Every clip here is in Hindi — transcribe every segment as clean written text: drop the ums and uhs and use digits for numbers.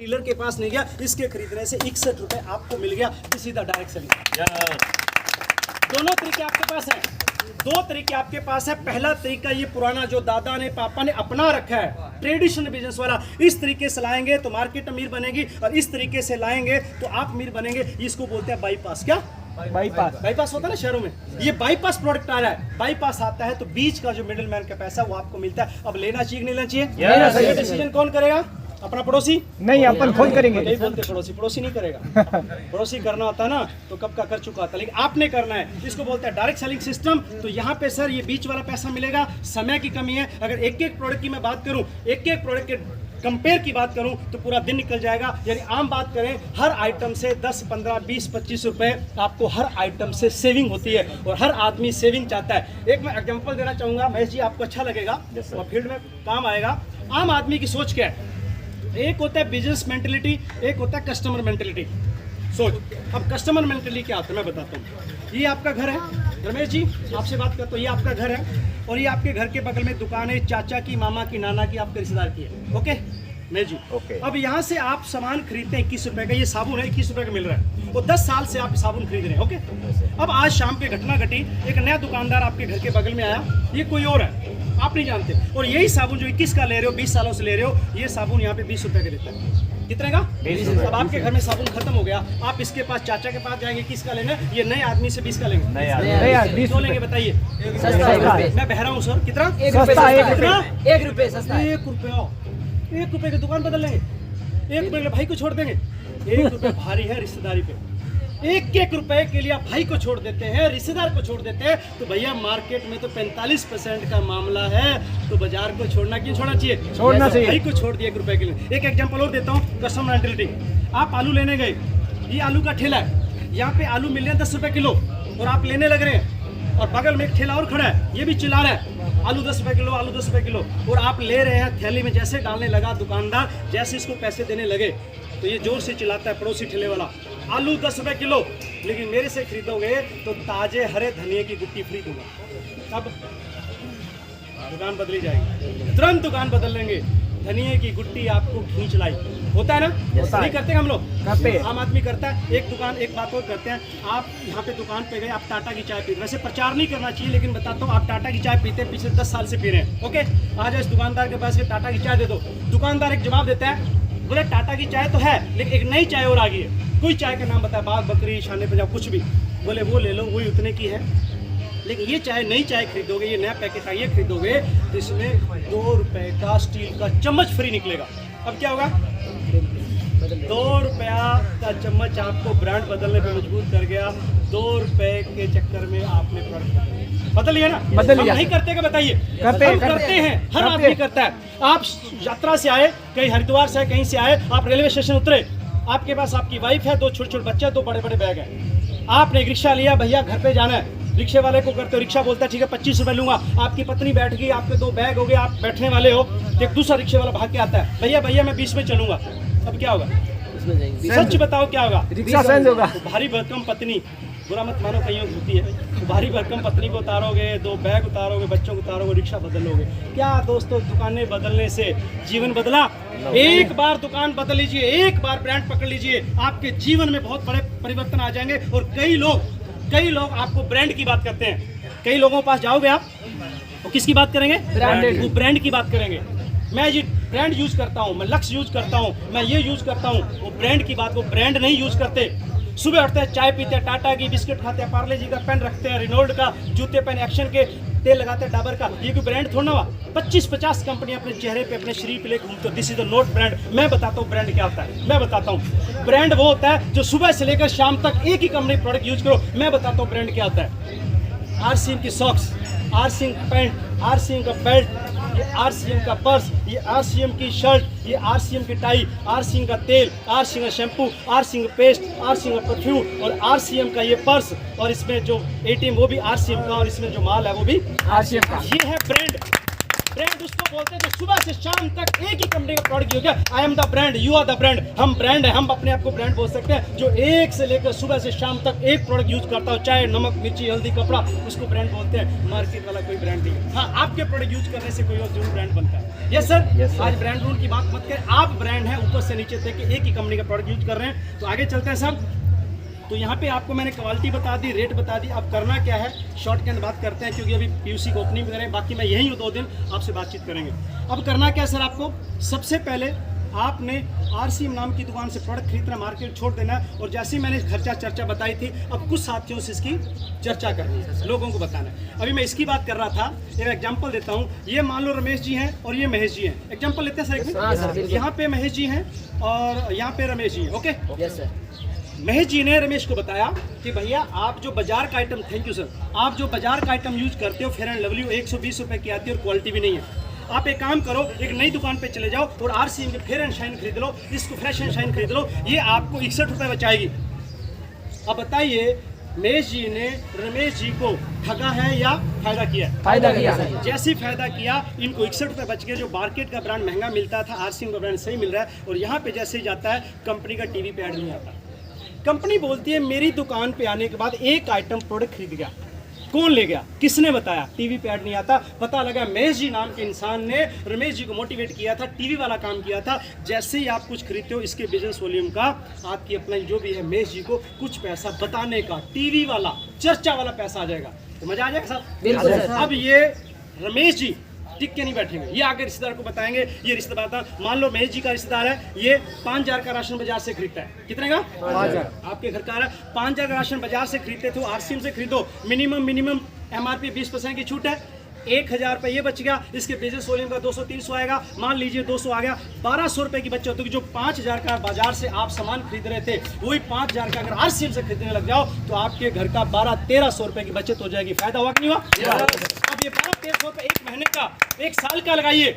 डीलर के पास नहीं गया, इसके खरीदने से 61 रुपए आपको मिल गया। This is the direct selling. दोनों तरीके आपके पास हैं, दो तरीके आपके पास है। पहला तरीका ये पुराना जो दादा ने पापा ने अपना रखा है, ट्रेडिशनल बिजनेस वाला, इस तरीके से लाएंगे तो मार्केट अमीर बनेगी, और इस तरीके से लाएंगे तो आप अमीर बनेंगे। इसको बोलते हैं बाईपास। क्या बाईपास होता है ना शहरों में, ये बाईपास प्रोडक्ट आ रहा है। बाईपास आता है तो बीच का जो मिडिल मैन का पैसा वो आपको मिलता है। अब लेना चाहिए नहीं लेना चाहिए, डिसीजन कौन करेगा? अपना पड़ोसी नहीं, अपन खुद करेंगे। नहीं बोलते पड़ोसी नहीं करेगा। पड़ोसी करना होता है ना तो कब का कर चुका होता है, लेकिन आपने करना है। इसको बोलते हैं डायरेक्ट सेलिंग सिस्टम। तो यहाँ पे सर ये बीच वाला पैसा मिलेगा, समय की कमी है। अगर एक एक प्रोडक्ट की मैं बात करूँ, एक एक प्रोडक्ट के कंपेयर की बात करूं तो पूरा दिन निकल जाएगा। यानी आम बात करें, हर आइटम से 10, 15, 20, 25 रुपए आपको हर आइटम से सेविंग होती है, और हर आदमी सेविंग चाहता है। एक मैं एग्जांपल देना चाहूंगा महेश जी, आपको अच्छा लगेगा और फील्ड में काम आएगा। आम आदमी की सोच क्या है? एक होता है बिजनेस मेंटेलिटी, एक होता है कस्टमर मेंटेलिटी सोच। अब कस्टमर मेंटेलिटी क्या होता है मैं बताता हूँ। ये आपका घर है रमेश जी, आपसे बात करता हूँ, ये आपका घर है और ये आपके घर के बगल में दुकान है, चाचा की, मामा की, नाना की, आपके रिश्तेदार की है। ओके नहीं जी, ओके। अब यहाँ से आप सामान खरीदते हैं 21 रुपए का, ये साबुन है 21 रुपए का मिल रहा है, वो 10 साल से आप साबुन खरीद रहे हैं। ओके, अब आज शाम पे घटना घटी, एक नया दुकानदार आपके घर के बगल में आया, ये कोई और है, आप नहीं जानते, और यही साबुन जो 21 का ले रहे हो, 20 सालों से ले रहे हो, ये साबुन यहाँ पे 20 रुपए का देता है। कितने का? 20 रुपए। अब आपके घर में साबुन खत्म हो गया, आप इसके पास चाचा के पास जाएंगे, किसका लेना? ये नए आदमी से 20 का लेंगे। क्यों लेंगे बताइए? मैं बह रहा हूँ सर, कितना? 1 रुपए सस्ता। 1 रुपए की दुकान बदल लेंगे, 1 रुपए भाई को छोड़ देंगे। 1 रुपए भारी है रिश्तेदारी पे, 1 रुपए के लिए आप भाई को छोड़ देते हैं, रिश्तेदार को छोड़ देते हैं। तो भैया मार्केट में तो 45% का मामला है, तो बाजार को छोड़ना क्यों छोड़ना चाहिए? छोड़ना चाहिए। भाई को छोड़ दिया 1 रुपए के लिए। एक एग्जांपल और देता हूँ, कस्टमर मेंटेलिटी। आप आलू लेने गए, ये आलू का ठेला है, यहाँ पे आलू मिल रहे हैं 10 रुपए किलो, और आप लेने लग रहे हैं, और बगल में एक ठेला और खड़ा है, ये भी चिल्ला रहा है आलू 10 रुपए किलो, आलू 10 रुपए किलो, और आप ले रहे हैं। थैली में जैसे डालने लगा दुकानदार, जैसे इसको पैसे देने लगे तो ये जोर से चिल्लाता है पड़ोसी ठेले वाला, आलू 10 रुपए किलो, लेकिन मेरे से खरीदोगे तो ताजे हरे धनिए की गुट्टी फ्री दूंगा। अब दुकान बदली जाएगी, तुरंत दुकान बदल लेंगे। धनिए की गुट्टी आपको खींच लाई, होता है ना? नहीं करते हम लोग? करते हैं, आम आदमी करता है। एक बात और करते हैं, आप यहाँ पे दुकान पे गए, आप टाटा की चाय पीते, वैसे प्रचार नहीं करना चाहिए लेकिन बताता हूँ, आप टाटा की चाय पीते हैं, पिछले 10 साल से पी रहे हैं। ओके, आज इस दुकानदार के पास टाटा की चाय दे दो, दुकानदार एक जवाब देता है, बोले टाटा की चाय तो है लेकिन एक नई चाय और आ गई है, कोई चाय का नाम बताया, बाग बकरी, शान पंजाब, कुछ भी, बोले वो ले लो, वही उतने की है, लेकिन ये चाय नई चाय खरीदोगे, ये नया पैकेट ये खरीदोगे तो इसमें 2 रुपए का स्टील का चम्मच फ्री निकलेगा। अब क्या होगा? 2 रुपया का चम्मच आपको ब्रांड बदलने पे मजबूर कर गया। 2 रुपए के चक्कर में आपने प्रोडक्ट बदल लिया ना? बदल लिया। नहीं करते क्या बताइए? करते हैं, हर आदमी करता है। आप यात्रा से आए, कहीं हरिद्वार से आए, कहीं से आए, आप रेलवे स्टेशन उतरे, आपके पास आपकी वाइफ है, 2 छोटे छोटे बच्चे, 2 बड़े बड़े बैग है, आपने एक रिक्शा लिया, भैया घर पे जाना है, रिक्शे वाले को करते हो, रिक्शा बोलता है ठीक है 25 रुपए लूंगा, आपकी पत्नी बैठ गई, आपके 2 बैग हो गए, आप बैठने वाले हो, एक दूसरा रिक्शे वाला भाग के आता है, भैया मैं 20 में चलूंगा। अब क्या होगा? सच बताओ क्या होगा? रिक्शा सेंस होगा। भारी भरकम पत्नी, बुरा मत मानो, कहीं होती है, तो भारी भरकम पत्नी को उतारोगे, 2 बैग उतारोगे, बच्चों को उतारोगे, रिक्शा बदलोगे। क्या दोस्तों, दुकानें बदलने से जीवन बदला? एक बार दुकान बदल लीजिए, एक बार ब्रांड पकड़ लीजिए, आपके जीवन में बहुत बड़े परिवर्तन आ जाएंगे। और कई लोग आपको ब्रांड की बात करते हैं, कई लोगों के पास जाओगे आप, वो किसकी बात करेंगे? ब्रांडेड। वो ब्रांड की बात करेंगे, मैं ये ब्रांड यूज करता हूँ, मैं लक्स यूज करता हूँ, मैं ये यूज करता हूँ, वो ब्रांड की बात, वो ब्रांड नहीं यूज करते। सुबह उठते हैं, चाय पीते हैं, टाटा की, बिस्किट खाते हैं, पार्ले जी का पेन रखते हैं, रिनोल्ड का, जूते पेन एक्शन के, तेल लगाते हैं डाबर का, ये कोई ब्रांड थोड़ा हुआ? 25-50 कंपनियां अपने चेहरे पे, अपने शरीर पे लेकर घूमते हो, this is the not brand. मैं बताता हूँ ब्रांड क्या होता है, मैं बताता हूँ। ब्रांड वो होता है जो सुबह से लेकर शाम तक एक ही कंपनी प्रोडक्ट यूज करो। मैं बताता हूँ ब्रांड क्या होता है। RCM की सॉक्स, RCM का पैंट, RCM का बेल्ट, ये RCM का पर्स, ये RCM की शर्ट, ये RCM की टाई, RCM का तेल, RCM का शैम्पू, RCM का पेस्ट, RCM का परफ्यूम, और RCM का ये पर्स, और इसमें जो ATM वो भी RCM का, और इसमें जो माल है वो भी RCM का। ये है ब्रांड। ब्रांड उसको बोलते हैं जो सुबह से शाम तक एक ही कंपनी का प्रोडक्ट यूज किया। I am the brand, you are the brand. हम ब्रांड है, हम अपने आप को ब्रांड बोल सकते हैं। जो एक से लेकर सुबह से शाम तक एक प्रोडक्ट यूज करता हो, चाहे नमक, मिर्ची, हल्दी, कपड़ा, उसको ब्रांड बोलते हैं। मार्केट वाला कोई ब्रांड नहीं। हाँ, आपके प्रोडक्ट यूज करने से कोई और जरूर ब्रांड बनता है। यस सर, आज ब्रांड रूल की बात मत करें, आप ब्रांड है ऊपर से नीचे तक एक ही कंपनी का प्रोडक्ट यूज कर रहे हैं। तो आगे चलते हैं सर। तो यहाँ पे आपको मैंने क्वालिटी बता दी, रेट बता दी। अब करना क्या है, शॉर्ट के अंदर बात करते हैं, क्योंकि अभी पीयूसी को ओपनिंग करें, बाकी मैं यहीं हूँ 2 दिन, आपसे बातचीत करेंगे। अब करना क्या है सर, आपको सबसे पहले आपने आरसीएम नाम की दुकान से प्रोडक्ट खरीदना, मार्केट छोड़ देना है। और जैसे ही मैंने खर्चा चर्चा बताई थी, अब कुछ साथियों से इसकी चर्चा करनी है, लोगों को बताना है। अभी मैं इसकी बात कर रहा था, एक एग्जांपल देता हूँ। ये मान लो रमेश जी हैं और ये महेश जी हैं। एग्जांपल लेते हैं सर, यहाँ पे महेश जी हैं और यहाँ पे रमेश जी हैं। Okay yes sir. Mahesh ji ने रमेश को बताया कि भैया आप जो बाजार का आइटम, थैंक यू सर, आप जो बाजार का आइटम यूज करते हो फेयर एंड लवली 120 रुपए की आती है और क्वालिटी भी नहीं है। आप एक काम करो, एक नई दुकान पे चले जाओ और आरसीएम के फेयर एंड शाइन खरीद लो, इसको फ्रेश एंड शाइन खरीद लो, ये आपको 61 रुपए बचाएगी। अब बताइए, महेश जी ने रमेश जी को ठगा है या फायदा किया? फायदा किया सर। जैसे ही फायदा किया, इनको 61 रुपए बच गए। जो मार्केट का ब्रांड महंगा मिलता था, आरसीएम का ब्रांड सही मिल रहा है। और यहाँ पे जैसे ही जाता है, कंपनी का टीवी पे ऐड नहीं आता। कंपनी बोलती है मेरी दुकान पे आने के बाद एक आइटम प्रोडक्ट खरीद गया, कौन ले गया, किसने बताया? टीवी पे ऐड नहीं आता। पता लगा महेश जी नाम के इंसान ने रमेश जी को मोटिवेट किया था, टीवी वाला काम किया था। जैसे ही आप कुछ खरीदते हो, इसके बिजनेस वॉल्यूम का आपकी अपना जो भी है, महेश जी को कुछ पैसा बताने का, टीवी वाला, चर्चा वाला पैसा आ जाएगा। तो मजा आ जाएगा साहब। बिल्कुल सर। अब ये रमेश जी टिक के नहीं बैठेंगे, ये आगे रिश्तेदार को बताएंगे। ये रिश्तेदार था, मान लो महेश जी का रिश्तेदार है, ये 5000 का राशन बाजार से खरीदता है। कितने का? 5000। आपके घर का आ रहा है, 5000 का राशन बाजार से खरीदते तो आरसीएम से खरीदो, मिनिमम एमआरपी 20% की छूट है। 1000 रुपये ये बच गया, इसके बिजनेस वॉल्यूम का 200-300 आएगा। मान लीजिए 200 आ गया, 1200 रुपये की बचत होगी। जो 5000 का बाजार से आप सामान खरीद रहे थे, वही 5000 का अगर आरसीएम से खरीदने लग जाओ, तो आपके घर का 1200-1300 रुपये की बचत हो जाएगी। फायदा हुआ कि नहीं हुआ? अब ये 1200-1300 रुपये एक महीने का, एक साल का लगाइए,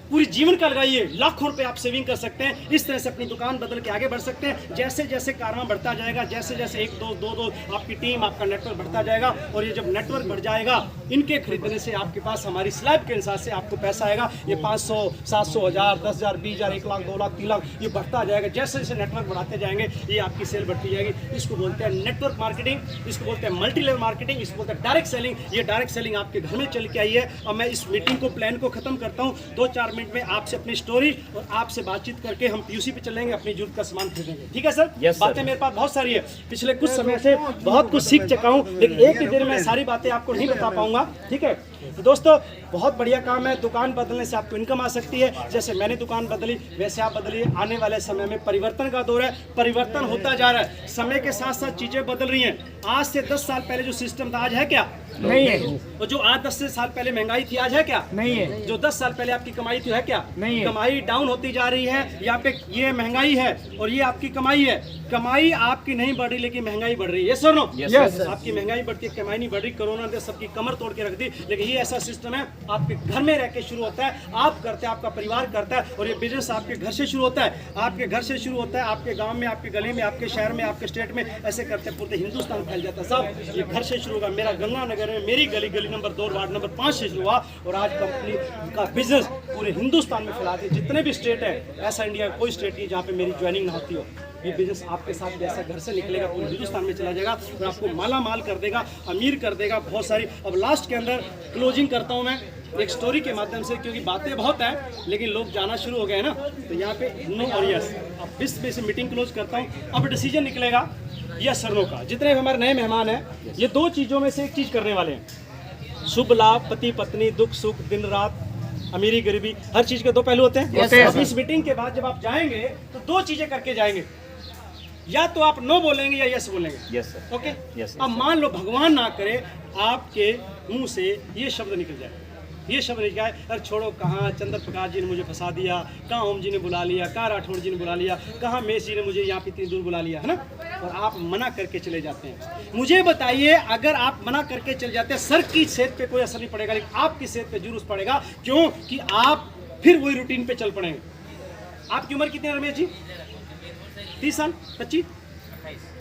पूरी जीवन का लगाइए, लाखों रुपए आप सेविंग कर सकते हैं। इस तरह से अपनी दुकान बदल के आगे बढ़ सकते हैं। जैसे जैसे कारवां बढ़ता जाएगा, जैसे जैसे 1 2 आपकी टीम, आपका नेटवर्क बढ़ता जाएगा। और ये जब नेटवर्क बढ़ जाएगा, इनके खरीदने से आपके पास हमारी स्लैब के हिसाब से आपको पैसा आएगा। ये 500, 700, 1000, 10,000, 20,000, 1 लाख, 2 लाख, 3 लाख, ये बढ़ता जाएगा। जैसे जैसे नेटवर्क बढ़ाते जाएंगे, ये आपकी सेल बढ़ती जाएगी। इसको बोलते हैं नेटवर्क मार्केटिंग, इसको बोलते हैं मल्टी लेवल मार्केटिंग, इसको बोलते हैं डायरेक्ट सेलिंग। ये डायरेक्ट सेलिंग आपके घर में चल के आई है। अब मैं इस मीटिंग को, प्लान को खत्म करता हूँ। 2-4 मिनट में आपसे अपनी स्टोरी और आपसे बातचीत करके हम पीयूसी पे चलेंगे, अपनी जरूरत का सामान खरीदेंगे। ठीक है सर? Yes, बातें मेरे पास बहुत सारी है, पिछले कुछ समय से बहुत कुछ सीख चुका हूँ, लेकिन एक ही दिन में सारी बातें आपको नहीं बता पाऊंगा। ठीक है, तो दोस्तों बहुत बढ़िया काम है। दुकान बदलने से आपको इनकम आ सकती है। जैसे मैंने दुकान बदली, वैसे आप बदलिए। आने वाले समय में परिवर्तन का दौर है, परिवर्तन होता जा रहा है। समय के साथ साथ चीजें बदल रही हैं। आज से 10 साल पहले जो सिस्टम था, आज है क्या? नहीं है। और जो आज 10 साल पहले महंगाई थी, आज है क्या? नहीं है। जो 10 साल पहले आपकी कमाई थी, है क्या? नहीं है। कमाई डाउन होती जा रही है। यहाँ पे ये महंगाई है और ये आपकी कमाई है। कमाई आपकी नहीं बढ़ रही, लेकिन महंगाई बढ़ रही है। यस और नो? यस। आपकी महंगाई बढ़ती है, कमाई नहीं बढ़ रही। कोरोना ने सबकी कमर तोड़ के रख दी। लेकिन ये ऐसा सिस्टम है, आपके घर में रह के शुरू होता है, आप करते हैं, आपका परिवार करता है। और ये बिजनेस आपके घर से शुरू होता है, आपके घर से शुरू होता है, आपके गांव में, आपके गली में, आपके शहर में, आपके स्टेट में, ऐसे करते पूरे हिंदुस्तान फैल जाता है। सब ये घर से शुरू होगा। मेरा गंगानगर में मेरी गली नंबर 2 वार्ड नंबर 5 से शुरू हुआ और आज कंपनी का बिजनेस पूरे हिंदुस्तान में फैलाती है। जितने भी स्टेट है, ऐसा इंडिया कोई स्टेट नहीं जहाँ पे मेरी ज्वाइनिंग ना होती हो। ये बिजनेस आपके साथ जैसा घर से निकलेगा, पूरे हिंदुस्तान में चला जाएगा और आपको माला माल कर देगा, अमीर कर देगा। बहुत सारी, अब लास्ट के अंदर क्लोजिंग करता हूँ मैं एक स्टोरी के माध्यम से, क्योंकि बातें बहुत हैं लेकिन लोग जाना शुरू हो गए हैं ना। तो यहाँ पे नो और यस, अब इस पे से मीटिंग क्लोज करता हूँ। अब डिसीजन निकलेगा यस और नो का। जितने हमारे नए मेहमान हैं, ये 2 चीज़ों में से एक चीज़ करने वाले हैं। शुभ लाभ, पति पत्नी, दुख सुख, दिन रात, अमीरी गरीबी, हर चीज के 2 पहलू होते हैं। अब इस मीटिंग के बाद जब आप जाएंगे तो 2 चीजें करके जाएंगे, या तो आप नो बोलेंगे या यस बोलेंगे। Yes sir. ओके? यस। अब मान लो भगवान ना करे आपके मुंह से ये शब्द निकल जाए, ये शब्द निकल जाए, अरे छोड़ो, कहाँ चंद्र प्रकाश जी ने मुझे फंसा दिया, कहाँ ओम जी ने बुला लिया, कहाँ राठौड़ जी ने बुला लिया, कहाँ मेष जी ने मुझे यहाँ पे इतनी दूर बुला लिया, है ना? और आप मना करके चले जाते हैं। मुझे बताइए, अगर आप मना करके चले जाते हैं, सर की सेहत पे कोई असर नहीं पड़ेगा, लेकिन आपकी सेहत पे जरूर पड़ेगा। क्यों? कि आप फिर वही रूटीन पे चल पड़ेंगे। आपकी उम्र कितनी है रमेश जी? 30 साल, 25,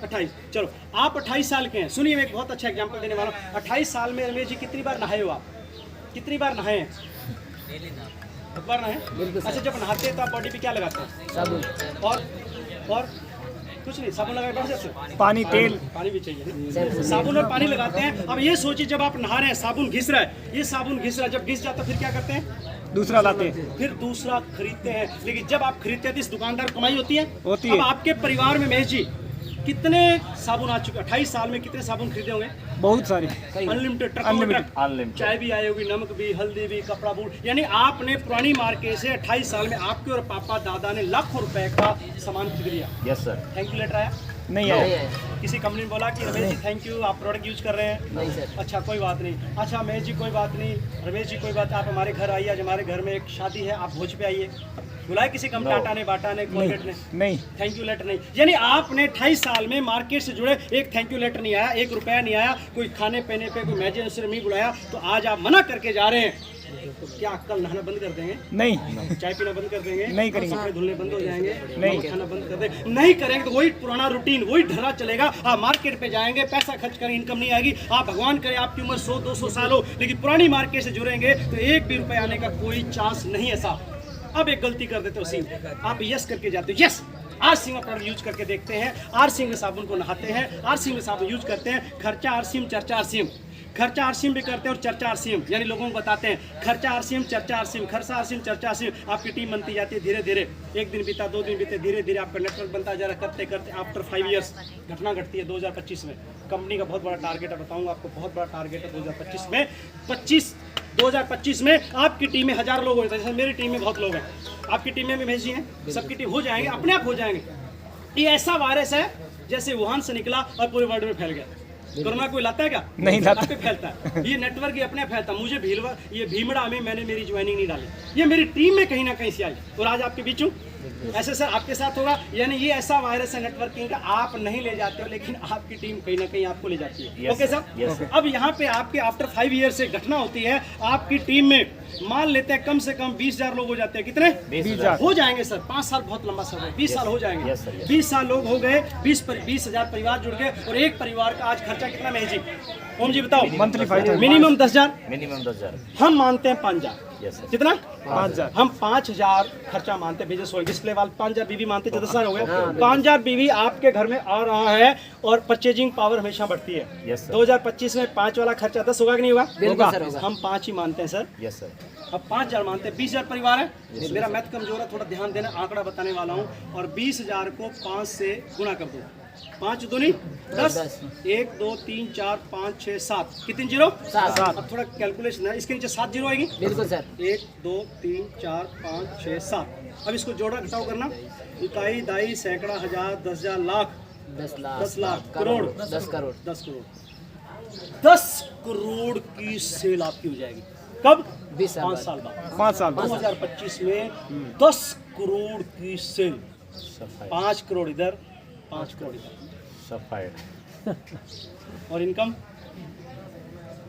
28। चलो, आप 28 साल के हैं। सुनिए, मैं एक बहुत अच्छा एग्जांपल देने वाला हूँ। 28 साल में रमेश जी कितनी बार नहाए हो आप? कितनी बार नहाए हैं? भरना है। अच्छा, जब नहाते हैं तो आप बॉडी पे क्या लगाते हैं? साबुन। और कुछ नहीं, साबुन लगा के बैठ जाते हैं? पानी, तेल, पानी भी चाहिए। साबुन और पानी लगाते हैं। अब ये सोचिए, जब आप नहा रहे हैं, साबुन घिस रहा है, ये साबुन घिस रहा है, जब घिस जाता है फिर क्या करते हैं? दूसरा लाते हैं, फिर दूसरा खरीदते हैं। लेकिन जब आप खरीदते हैं तो इस दुकानदार को कमाई होती है। होती है। अब आपके परिवार में महेश जी कितने साबुन आ चुके? 28 साल में कितने साबुन खरीदे होंगे? बहुत सारे, अनलिमिटेड, ट्रक, अनलिमिटेड। चाय भी आई होगी, नमक भी, हल्दी भी, कपड़ा बूट। यानी आपने पुरानी मार्केट से 28 साल में आपके और पापा दादा ने लाखों रुपए का सामान खरीद लिया। Yes sir. Thank you later आया? नहीं आया। किसी कंपनी ने बोला कि रमेश जी थैंक यू, आप प्रोडक्ट यूज कर रहे हैं? नहीं सर। अच्छा, कोई बात नहीं। अच्छा महेश जी, कोई बात नहीं। रमेश जी, कोई बात, आप हमारे घर आइए, आज हमारे घर में एक शादी है, आप भोज पे आइए। बुलाए किसी कंपनी, टाटा ने, बाटा ने, कोलगेट ने? नहीं। थैंक यू लेटर नहीं। यानी आपने 28 साल में मार्केट से जुड़े एक थैंक यू लेटर नहीं आया, 1 रुपया नहीं आया, कोई खाने पीने पे कोई मैजिक से नहीं बुलाया, तो आज आप मना करके जा रहे हैं। तो क्या कल नहाना बंद कर देंगे? नहीं। चाय पीना बंद कर देंगे? नहीं करेंगे। कपड़े धुलने बंद हो जाएंगे? नहीं। खाना बंद कर देंगे? नहीं करेंगे तो वही पुराना रूटीन, वही ढर्रा चलेगा। आप मार्केट पे जाएंगे, पैसा खर्च करेंगे, इनकम नहीं आएगी। आप भगवान करे आपकी उम्र 100-200 साल हो, लेकिन पुरानी मार्केट से जुड़ेंगे तो 1 भी रुपये आने का कोई चांस नहीं है साहब। अब एक गलती कर देते हो सिंह, आप यस करके जाते हो। Yes, R Singh product use करके देखते हैं, आर सिंह साबुन को नहाते हैं, आर सिंह साबुन यूज करते हैं। खर्चा आर सिंह, चर्चा आर सिंह। खर्चा आर सिंह भी करते हैं और चर्चा आर सिंह, यानी लोगों को बताते हैं खर्चा आर सिंह, चर्चा आर सिंह, खर्चा आर सिंह, चर्चा आर सिंह। आपकी टीम बनती जाती है धीरे धीरे, 1 दिन बीता, 2 दिन बीते, धीरे धीरे आपका नेटवर्क बनता जा रहा है। करते करते आफ्टर 5 ईयर्स घटना घटती है 2025 में। कंपनी का बहुत बड़ा टारगेट है, बताऊंगा आपको, बहुत बड़ा टारगेट है 2025 में। 2025 में आपकी टीम में 1000 लोग होते हैं, जैसे मेरी टीम में बहुत लोग हैं, आपकी टीम में भी महेश जी हैं, सबकी टीम हो जाएंगे, अपने आप हो जाएंगे। ये ऐसा वायरस है जैसे वुहान से निकला और पूरे वर्ल्ड में फैल गया। कोरोना कोई लाता है क्या? नहीं लाता। आप पे फैलता है ये नेटवर्क, ये अपने फैलता है। मुझे ये भीमड़ा में मैंने मेरी ज्वाइनिंग नहीं डाली, ये मेरी टीम में कहीं ना कहीं से आई और आज आपके बीच हूँ। ऐसे सर आपके साथ होगा। यानी ये ऐसा वायरस है नेटवर्किंग का, आप नहीं ले जाते हो लेकिन आपकी टीम कहीं ना कहीं आपको ले जाती है। Okay sir. अब यहाँ पे आपके आफ्टर 5 ईयर से घटना होती है, आपकी टीम में मान लेते हैं कम से कम 20,000 लोग हो जाते हैं। कितने? 20,000 हो जाएंगे सर। 5 साल बहुत लंबा समय है, 20 साल हो जाएंगे। 20 साल लोग हो गए, 20,000 परिवार जुड़ गए और एक परिवार का आज खर्चा कितना है जी? ओम जी बताओ। Monthly 5,000, minimum 10,000, minimum 10,000। हम मानते हैं 5,000। कितना? 5,000। हम 5,000 खर्चा मानते हैं। बिजनेस हो डिस्प्ले वाले 5,000 बीवी मानते हैं, 10,000 हो गए। 5,000 बीवी आपके घर में आ रहा है और परचेजिंग पावर हमेशा बढ़ती है। 2025 में 5 वाला खर्चा 10 होगा कि नहीं होगा? बिल्कुल सर होगा। हम 5 ही मानते हैं सर। Yes sir. अब 5,000 मानते हैं, 20,000 परिवार है। मेरा मैथ कमजोर है, थोड़ा ध्यान देना, आंकड़ा बताने वाला हूँ। और 20,000 को 5 से गुणा कर दो, 5 दूनी 10, 1 2 3 4 5 6 7, कितने जीरो? 7। अब थोड़ा कैलकुलेशन है, इसके नीचे 7 जीरो आएगी। बिल्कुल सर। 1 2 3 4 5 6 7। अब इसको जोड़ा घटाओ करना, इकाई, दाई, सैकड़ा, हजार, 10,000, लाख, 10 लाख, करोड़, 10 करोड़, 10 करोड़, 10 करोड़ की सेल आपकी हो जाएगी। कब? 20 साल 5 बाद। साल बाद, 5 साल 2025 में 10 करोड़ की सेल। 5 करोड़ इधर, 5 करोड़ इधर, सफाई और इनकम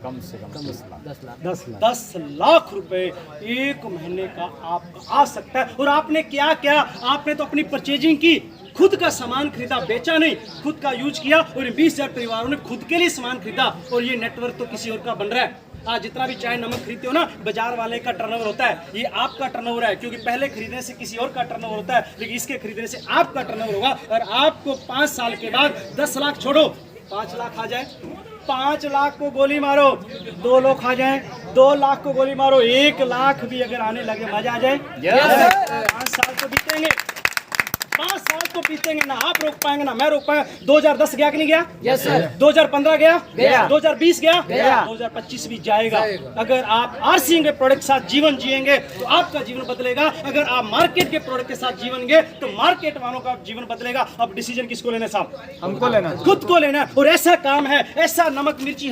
कम से कम 10 लाख। 10 लाख। 10 लाख रुपए एक महीने का आपका आ सकता है। और आपने क्या क्या? आपने तो अपनी परचेजिंग की, खुद का सामान खरीदा, बेचा नहीं, खुद का यूज किया। और 20,000 परिवारों ने खुद के लिए सामान खरीदा और ये नेटवर्क तो किसी और का बन रहा है। आज जितना भी चाय नमक खरीदते हो ना, बाजार वाले का टर्नओवर होता है, ये आपका टर्नओवर है, क्योंकि पहले खरीदने से किसी और का टर्नओवर होता है, लेकिन इसके खरीदने से आपका टर्नओवर होगा। और आपको 5 साल के बाद 10 लाख छोड़ो, 5 लाख आ जाए, 5 लाख को गोली मारो, 2 लोग आ जाए, 2 लाख को गोली मारो, 1 लाख भी अगर आने लगे मजा आ जाए। 5 साल तो बीतेंगे, 5 साल तो बीतेंगे ना, आप रोक पाएंगे ना मैं रोक पाएंगा। 2010 गया कि नहीं गया? Yes sir. 2015 गया? गया। 2020 गया? गया। 2025 भी जाएगा। अगर आप आरसीएम के प्रोडक्ट के साथ जीवन जिएंगे तो आपका जीवन बदलेगा। अगर आप मार्केट के प्रोडक्ट के साथ जीवन जिएंगे तो मार्केट वालों का जीवन बदलेगा। अब डिसीजन किसको लेना है साहब? हमको लेना, खुद को लेना। और ऐसा काम है, ऐसा नमक मिर्ची